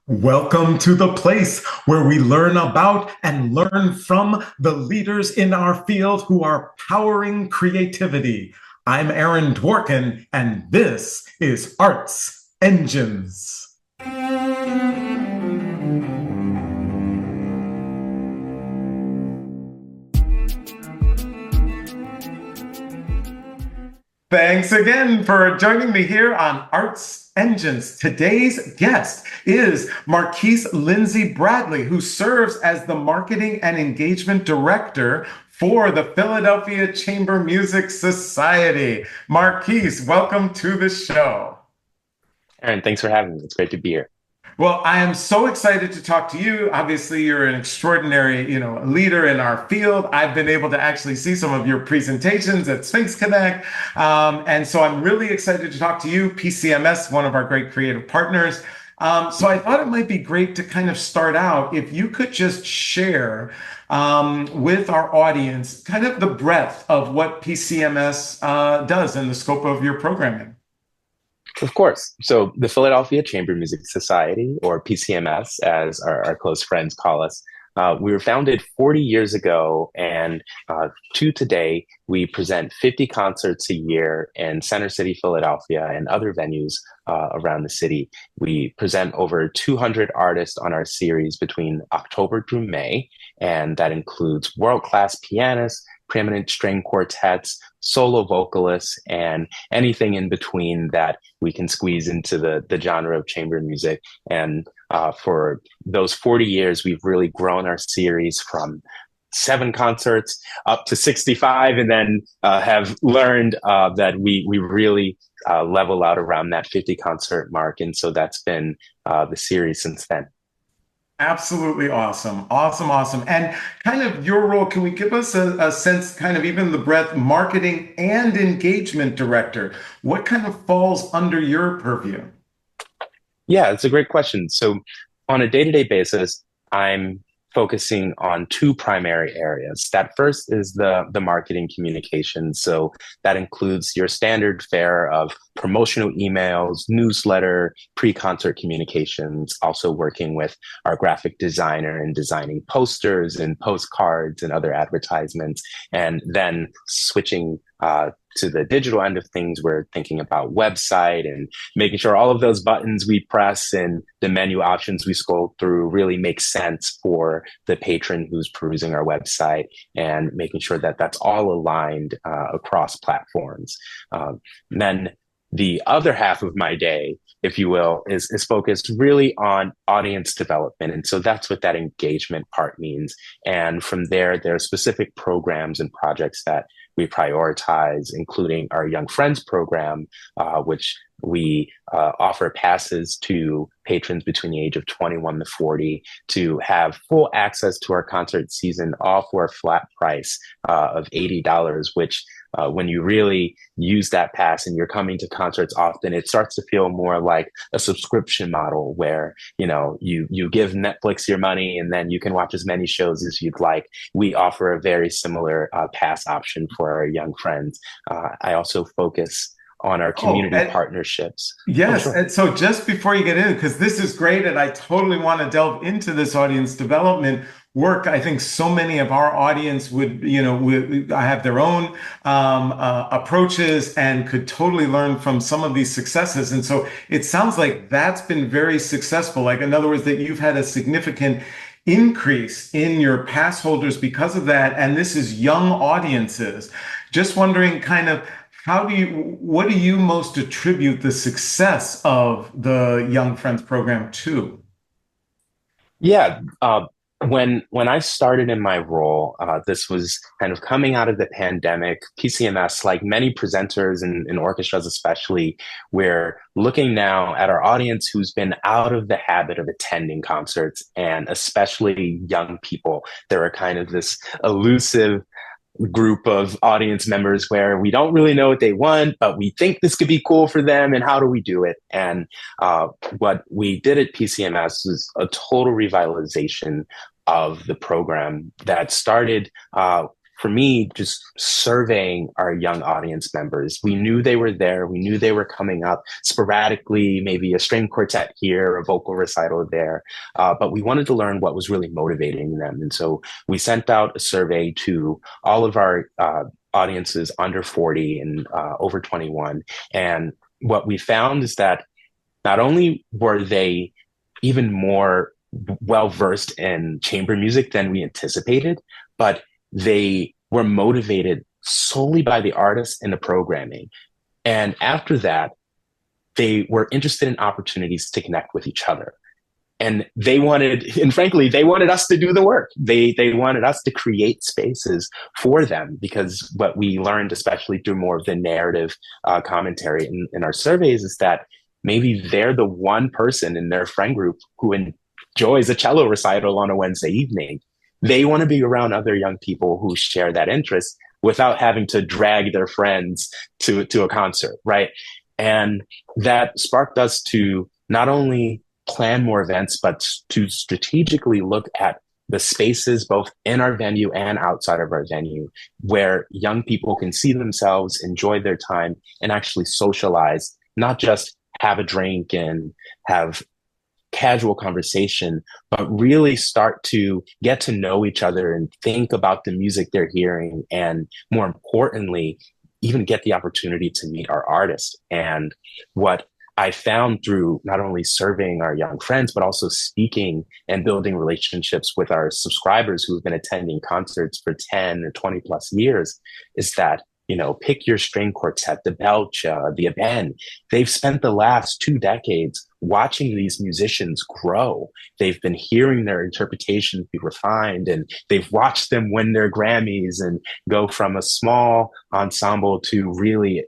Welcome to the place where we learn about and learn from the leaders in our field who are powering creativity. I'm Aaron Dworkin, and this is Arts Engines. Thanks again for joining me here on Arts Engines. Today's guest is Marquise Lindsey-Bradley, who serves as the Marketing and Engagement Director for the Philadelphia Chamber Music Society. Marquise, welcome to the show. Aaron, thanks for having me. It's great to be here. Well, I am so excited to talk to you. Obviously, you're an extraordinary, leader in our field. I've been able to actually see some of your presentations at Sphinx Connect. And so I'm really excited to talk to you, PCMS, one of our great creative partners. So I thought it might be great to kind of start out if you could just share with our audience kind of the breadth of what PCMS does and the scope of your programming. Of course. So the Philadelphia Chamber Music Society, or PCMS, as our close friends call us, we were founded 40 years ago, and to today, we present 50 concerts a year in Center City, Philadelphia, and other venues around the city. We present over 200 artists on our series between October through May, and that includes world-class pianists, preeminent string quartets, solo vocalists, and anything in between that we can squeeze into the genre of chamber music. And for those 40 years, we've really grown our series from 7 concerts up to 65, and then have learned that we really level out around that 50 concert mark. And so that's been the series since then. Absolutely awesome. Awesome, awesome. And kind of your role, can we give us a sense, kind of even the breadth, marketing and engagement director? What kind of falls under your purview? Yeah, it's a great question. So, on a day-to-day basis, I'm focusing on 2 primary areas. That first is the marketing communications. So that includes your standard fare of promotional emails, newsletter, pre-concert communications, also working with our graphic designer and designing posters and postcards and other advertisements, and then switching to the digital end of things. We're thinking about website and making sure all of those buttons we press and the menu options we scroll through really make sense for the patron who's perusing our website, and making sure that that's all aligned across platforms. Then the other half of my day, if you will, is focused really on audience development. And so that's what that engagement part means. And from there, there are specific programs and projects that we prioritize, including our Young Friends program, which we offer passes to patrons between the age of 21 to 40 to have full access to our concert season, all for a flat price of $80, which when you really use that pass and you're coming to concerts often, it starts to feel more like a subscription model where, you give Netflix your money and then you can watch as many shows as you'd like. We offer a very similar pass option for our young friends. I also focus on our Oh, community and partnerships. Oh, yes. sure. And so just before you get in, because this is great, and I totally want to delve into this audience development work. I think so many of our audience would have their own approaches and could totally learn from some of these successes. And so it sounds like that's been very successful. Like, in other words, that you've had a significant increase in your pass holders because of that. And this is young audiences. Just wondering kind of what do you most attribute the success of the Young Friends program to? Yeah. When I started in my role, this was kind of coming out of the pandemic. PCMS, like many presenters and orchestras especially, we're looking now at our audience who's been out of the habit of attending concerts, and especially young people. There are kind of this elusive group of audience members where we don't really know what they want, but we think this could be cool for them. And how do we do it? And what we did at PCMS was a total revitalization of the program that started for me, just surveying our young audience members, we knew they were there. We knew they were coming up sporadically, maybe a string quartet here, a vocal recital there. But we wanted to learn what was really motivating them. And so we sent out a survey to all of our audiences under 40 and over 21. And what we found is that not only were they even more well versed in chamber music than we anticipated, but they were motivated solely by the artists and the programming. And after that, they were interested in opportunities to connect with each other. And they wanted, and frankly, they wanted us to do the work. They wanted us to create spaces for them, because what we learned, especially through more of the narrative commentary in our surveys, is that maybe they're the one person in their friend group who enjoys a cello recital on a Wednesday evening. They want to be around other young people who share that interest without having to drag their friends to a concert, right? And that sparked us to not only plan more events, but to strategically look at the spaces both in our venue and outside of our venue where young people can see themselves, enjoy their time, and actually socialize, not just have a drink and have casual conversation, but really start to get to know each other and think about the music they're hearing. And more importantly, even get the opportunity to meet our artists. And what I found through not only surveying our young friends, but also speaking and building relationships with our subscribers who have been attending concerts for 10 or 20 plus years is that, you know, pick your string quartet, the Belcha, the Eben. They've spent the last 2 decades watching these musicians grow. They've been hearing their interpretations be refined, and they've watched them win their Grammys and go from a small ensemble to really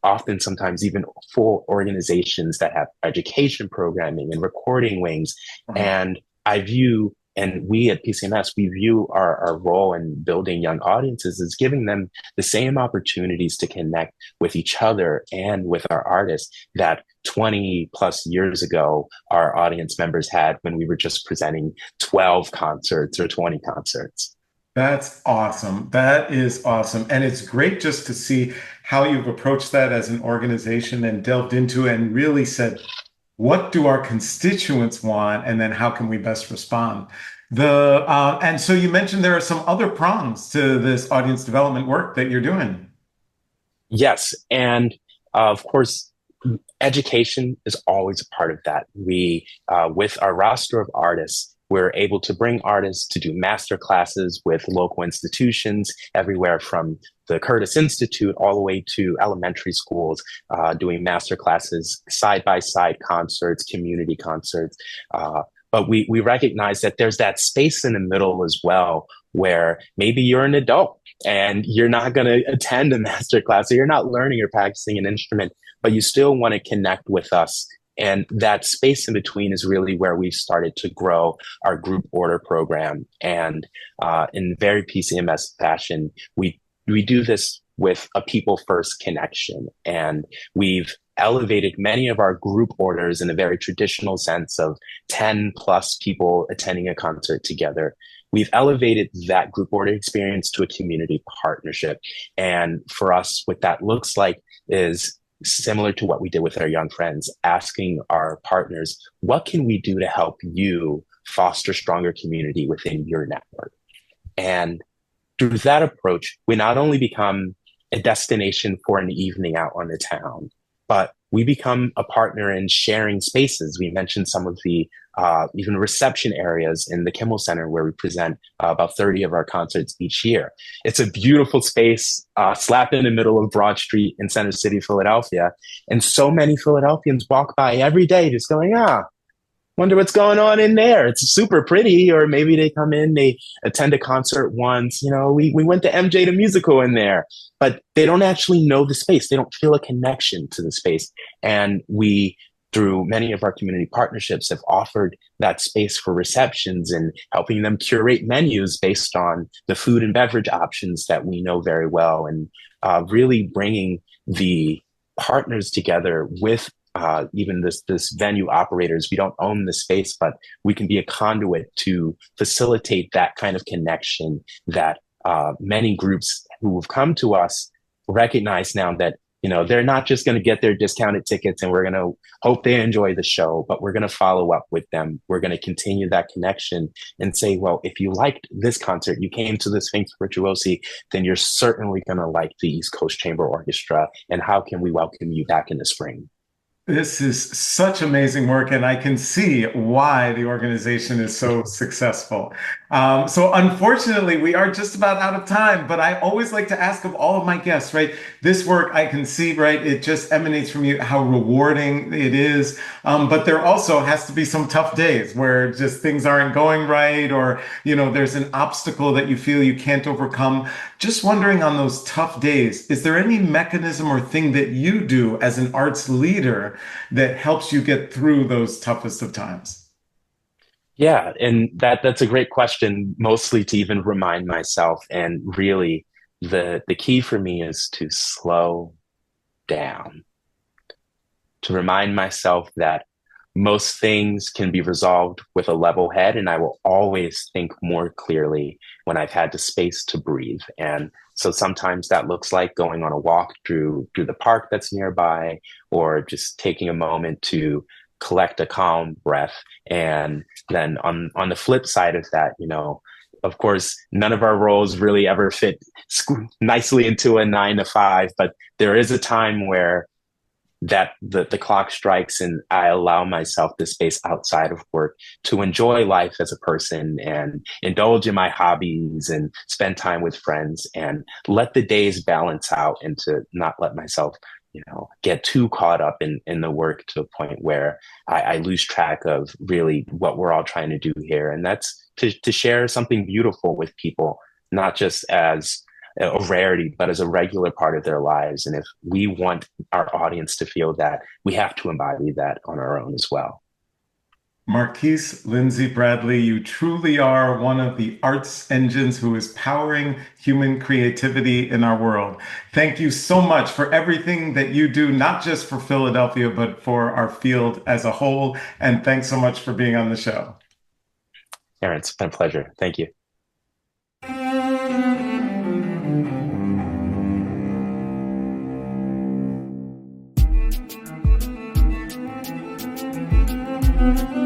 often sometimes even full organizations that have education programming and recording wings. Mm-hmm. And I view, and we at PCMS, we view our role in building young audiences as giving them the same opportunities to connect with each other and with our artists that 20 plus years ago, our audience members had when we were just presenting 12 concerts or 20 concerts. That's awesome. That is awesome. And it's great just to see how you've approached that as an organization and delved into it and really said, what do our constituents want, and then how can we best respond? And so you mentioned there are some other prongs to this audience development work that you're doing. Yes, and of course, education is always a part of that. We, with our roster of artists, we're able to bring artists to do master classes with local institutions everywhere from the Curtis Institute all the way to elementary schools, doing master classes, side-by-side concerts, community concerts. But we recognize that there's that space in the middle as well, where maybe you're an adult and you're not going to attend a master class, or you're not learning or practicing an instrument, but you still want to connect with us. And that space in between is really where we've started to grow our group order program. And in very PCMS fashion, we do this with a people first connection. And we've elevated many of our group orders in a very traditional sense of 10 plus people attending a concert together. We've elevated that group order experience to a community partnership. And for us, what that looks like is similar to what we did with our young friends, asking our partners, what can we do to help you foster stronger community within your network? And through that approach, we not only become a destination for an evening out on the town, but we become a partner in sharing spaces. We mentioned some of the even reception areas in the Kimmel Center, where we present about 30 of our concerts each year. It's a beautiful space, slap in the middle of Broad Street in Center City, Philadelphia. And so many Philadelphians walk by every day just going, wonder what's going on in there. It's super pretty. Or maybe they come in, they attend a concert once. You know, we went to MJ the Musical in there, but they don't actually know the space. They don't feel a connection to the space. And we, through many of our community partnerships, have offered that space for receptions and helping them curate menus based on the food and beverage options that we know very well, and really bringing the partners together with even this venue operators. We don't own the space, but we can be a conduit to facilitate that kind of connection that many groups who have come to us recognize now that they're not just going to get their discounted tickets and we're going to hope they enjoy the show, but we're going to follow up with them. We're going to continue that connection and say, well, if you liked this concert, you came to the Sphinx Virtuosi, then you're certainly going to like the East Coast Chamber Orchestra. And how can we welcome you back in the spring? This is such amazing work, and I can see why the organization is so successful. So, unfortunately, we are just about out of time, but I always like to ask of all of my guests, right? This work I can see, right? It just emanates from you, how rewarding it is. But there also has to be some tough days where just things aren't going right, or, there's an obstacle that you feel you can't overcome. Just wondering on those tough days, is there any mechanism or thing that you do as an arts leader that helps you get through those toughest of times? Yeah, and that's a great question, mostly to even remind myself. And really, the key for me is to slow down, to remind myself that most things can be resolved with a level head, and I will always think more clearly when I've had the space to breathe. And so sometimes that looks like going on a walk through the park that's nearby, or just taking a moment to collect a calm breath. And then on the flip side of that, of course, none of our roles really ever fit nicely into a 9 to 5, but there is a time where that the clock strikes and I allow myself the space outside of work to enjoy life as a person and indulge in my hobbies and spend time with friends and let the days balance out, and to not let myself get too caught up in the work to a point where I lose track of really what we're all trying to do here. And that's to share something beautiful with people, not just as a rarity, but as a regular part of their lives. And if we want our audience to feel that, we have to embody that on our own as well. Marquise Lindsey-Bradley, you truly are one of the arts engines who is powering human creativity in our world. Thank you so much for everything that you do, not just for Philadelphia, but for our field as a whole. And thanks so much for being on the show. Aaron, it's been a pleasure. Thank you. Thank you.